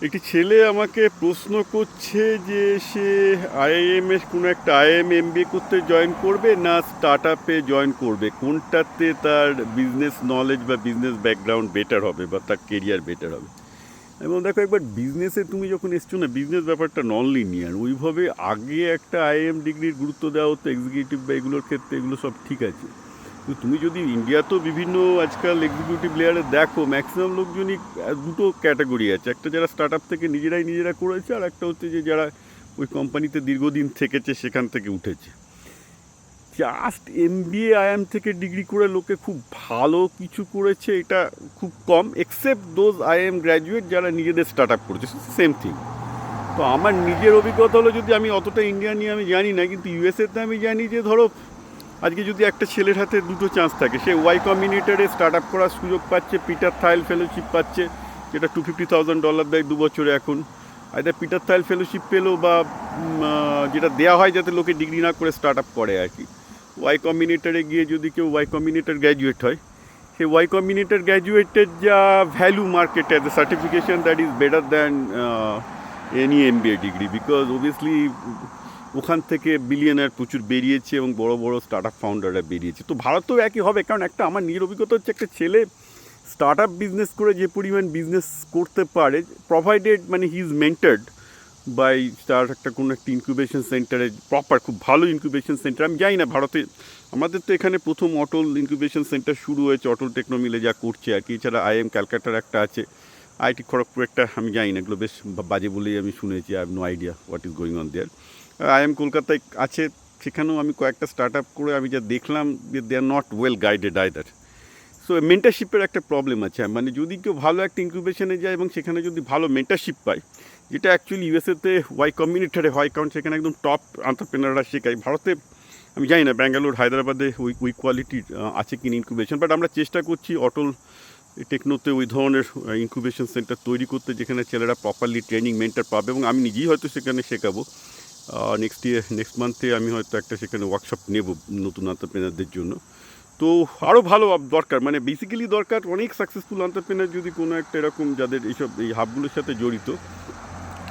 একটি ছেলে আমাকে প্রশ্ন করছে যে সে আইআইএমে কোনো একটা আইআইএম এমবিএ করতে জয়েন করবে না স্টার্ট আপে জয়েন করবে, কোনটাতে তার বিজনেস নলেজ বা বিজনেস ব্যাকগ্রাউন্ড বেটার হবে বা তার কেরিয়ার বেটার হবে। এবং দেখো, একবার বিজনেসে তুমি যখন এসছো না, বিজনেস ব্যাপারটা নন লিনিয়ার। ওইভাবে আগে একটা আইআইএম ডিগ্রির গুরুত্ব দেওয়া হতো এক্সিকিউটিভ বা এগুলোর ক্ষেত্রে, এগুলো সব ঠিক আছে। কিন্তু তুমি যদি ইন্ডিয়াতেও বিভিন্ন আজকাল এক্সিকিউটিভ লেয়ারে দেখো, ম্যাক্সিমাম লোকজনই দুটো ক্যাটাগরি আছে। একটা যারা স্টার্ট আপ থেকে নিজেরা করেছে, আর একটা হচ্ছে যে যারা ওই কোম্পানিতে দীর্ঘদিন থেকেছে, সেখান থেকে উঠেছে। জাস্ট এমবিএ আইএম থেকে ডিগ্রি করে লোকে খুব ভালো কিছু করেছে এটা খুব কম, এক্সেপ্ট দোজ আইএম গ্র্যাজুয়েট যারা নিজেদের স্টার্ট আপ করেছে, সেম থিং। তো আমার নিজের অভিজ্ঞতা হলো, যদি আমি অতটা ইন্ডিয়া নিয়ে আমি জানি না, কিন্তু ইউএসএতে আমি জানি যে ধরো আজকে যদি একটা ছেলের হাতে দুটো চান্স থাকে, সে ওয়াই কম্বিনেটরে স্টার্ট আপ করার সুযোগ পাচ্ছে, পিটার থাইল ফেলোশিপ পাচ্ছে, যেটা $250,000 দেয় 2 বছরে এখন। আইদার পিটার থাইল ফেলোশিপ পেলো বা যেটা দেওয়া হয় যাতে লোকে ডিগ্রি না করে স্টার্ট আপ করে আর কি। ওয়াই কম্বিনেটরে গিয়ে যদি কেউ ওয়াই কম্বিনেটর গ্র্যাজুয়েট হয়, সেই ওয়াই কম্বিনেটর গ্র্যাজুয়েটের যা ভ্যালু মার্কেটে, the certification that is better than any MBA degree, because obviously ওখান থেকে বিলিয়নার প্রচুর বেরিয়েছে এবং বড় বড় স্টার্ট আপ ফাউন্ডাররা বেরিয়েছে। তো ভারতেও একই হবে, কারণ একটা আমার নিজের অভিজ্ঞতা হচ্ছে, একটা ছেলে স্টার্ট আপ বিজনেস করে যে পরিমাণ বিজনেস করতে পারে, প্রোভাইডেড মানে হি ইজ মেন্টার্ড বাই তার একটা কোনো একটা ইনকিউবেশন সেন্টারে, প্রপার খুব ভালো ইনকিউবেশন সেন্টার। আমি জানি না ভারতে, আমাদের তো এখানে প্রথম অটল ইনকিউবেশন সেন্টার শুরু হয়েছে, অটল টেকনোমিলে যা করছে আর কি। এছাড়া আইএম ক্যালকাটার একটা আছে, আইটি খড়গপুর একটা, আমি জানি না, এগুলো বেশ বাজে বলেই আমি শুনেছি। I have no idea what is going on there. I'm কলকাতায় আছে, সেখানেও আমি কয়েকটা স্টার্ট আপ করে আমি যা দেখলাম যে they are not well guided either. So মেন্টারশিপের একটা প্রবলেম আছে, মানে যদি কেউ ভালো একটা ইনকিউবেশনে যায় এবং সেখানে যদি ভালো মেন্টারশিপ পায়, যেটা অ্যাকচুয়ালি ইউএসএতে ওয়াই কমিউনিটারে হয়, কারণ সেখানে একদম টপ এন্টারপ্রেনাররা শেখায়। ভারতে আমি জানি না, ব্যাঙ্গালোর হায়দ্রাবাদে ওই কোয়ালিটির আছে কিনা ইনকিউবেশন, বাট আমরা চেষ্টা করছি অটল টেকনোতে ওই ধরনের ইনকিউবেশন সেন্টার তৈরি করতে, যেখানে ছেলেরা প্রপারলি ট্রেনিং মেন্টার পাবে। এবং আমি নিজেই হয়তো সেখানে শেখাবো। নেক্সট মান্থে আমি হয়তো একটা সেখানে ওয়ার্কশপ নেব নতুন এন্টারপ্রেনারদের জন্য। তো আরও ভালো দরকার, মানে বেসিক্যালি দরকার অনেক সাকসেসফুল এন্টারপ্রেনার যদি কোনো একটা এরকম যাদের এইসব এই হাবগুলোর সাথে জড়িত,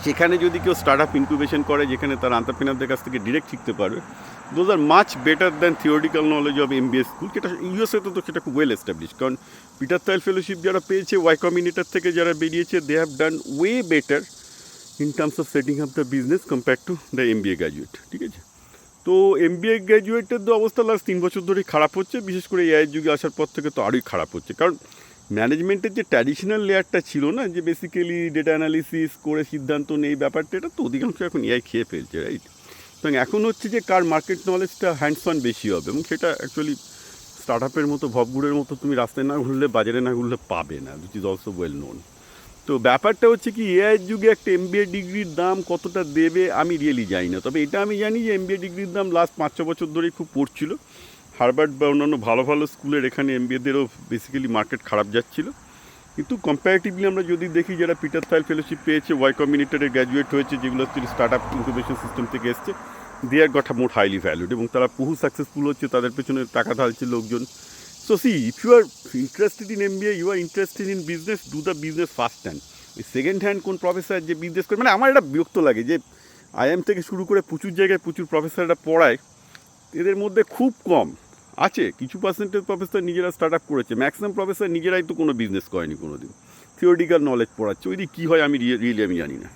সেখানে যদি কেউ স্টার্ট আপ ইনকিউবেশন করে, যেখানে তার এন্টারপ্রেনারদের কাছ থেকে ডিরেক্ট শিখতে পারবে, those are much better than theoretical knowledge of MBA school. যেটা ইউএসএতে তো সেটা খুব ওয়েল এস্টাবলিশ, কারণ পিটার থাইল ফেলোশিপ যারা পেয়েছে, ওয়াই কম্বিনেটর থেকে যারা বেরিয়েছে, they have done way better in terms of setting up the business compare to the MBA graduate. ঠিক আছে, তো এমবিএ গ্র্যাজুয়েটের তো অবস্থা লাস্ট 3 বছর ধরেই খারাপ হচ্ছে, বিশেষ করে এআই যুগে আসার পর থেকে তো আরোই খারাপ হচ্ছে। কারণ ম্যানেজমেন্টের যে ট্র্যাডিশনাল লেয়ারটা ছিল না, যে বেসিক্যালি ডেটা অ্যানালিসিস করে সিদ্ধান্ত নেই ব্যাপারটা, এটা তো অধিকাংশ এখন এআই খেয়ে ফেলছে, রাইট? তো এখন হচ্ছে যে কার মার্কেট নলেজটা হ্যান্ডস অন বেশি হবে, এবং সেটা অ্যাকচুয়ালি স্টার্ট আপের মতো, ভবগুড়ের মতো তুমি রাস্তায় না ঘুরলে, বাজারে না ঘুরলে পাবে না, which is also well known. তো ব্যাপারটা হচ্ছে কি, এআইয়ের যুগে একটা এমবিএ ডিগ্রির দাম কতটা দেবে আমি রিয়েলি জানি না। তবে এটা আমি জানি যে এমবিএ ডিগ্রির দাম লাস্ট 5-6 বছর ধরেই খুব পড়ছিল। হার্ভার্ড বা অন্যান্য ভালো ভালো স্কুলের এখানে এমবিএদেরও বেসিক্যালি মার্কেট খারাপ যাচ্ছিল। কিন্তু কম্প্যারেটিভলি আমরা যদি দেখি, যারা পিটার থাইল ফেলোশিপ পেয়েছে, ওয়াই কম্বিনেটরে গ্র্যাজুয়েট হয়েছে, যেগুলো হচ্ছে স্টার্ট আপ ইনকিউবেশন সিস্টেম থেকে এসছে, দে আর গট মোর হাইলি ভ্যালুড, এবং তারা বহু সাকসেসফুল হচ্ছে, তাদের পেছনে টাকা ঢালছে লোকজন। So see, if you are interested in MBA, you are interested in business, do the business first hand. ওই সেকেন্ড হ্যান্ড কোন প্রফেসর যে বিজনেস করে, মানে আমার এটা বিরক্ত লাগে যে আইএম থেকে শুরু করে প্রচুর জায়গায় প্রচুর প্রফেসররা পড়ায়, এদের মধ্যে খুব কম আছে, কিছু পার্সেন্টেজ প্রফেসর নিজেরা স্টার্ট আপ করেছে, ম্যাক্সিমাম প্রফেসর নিজেরাই তো কোনো বিজনেস করেনি কোনো দিন, থিওরিটিক্যাল নলেজ পড়াচ্ছে। ওই দিকে কী হয় আমি রিয়েলি আমি জানি না।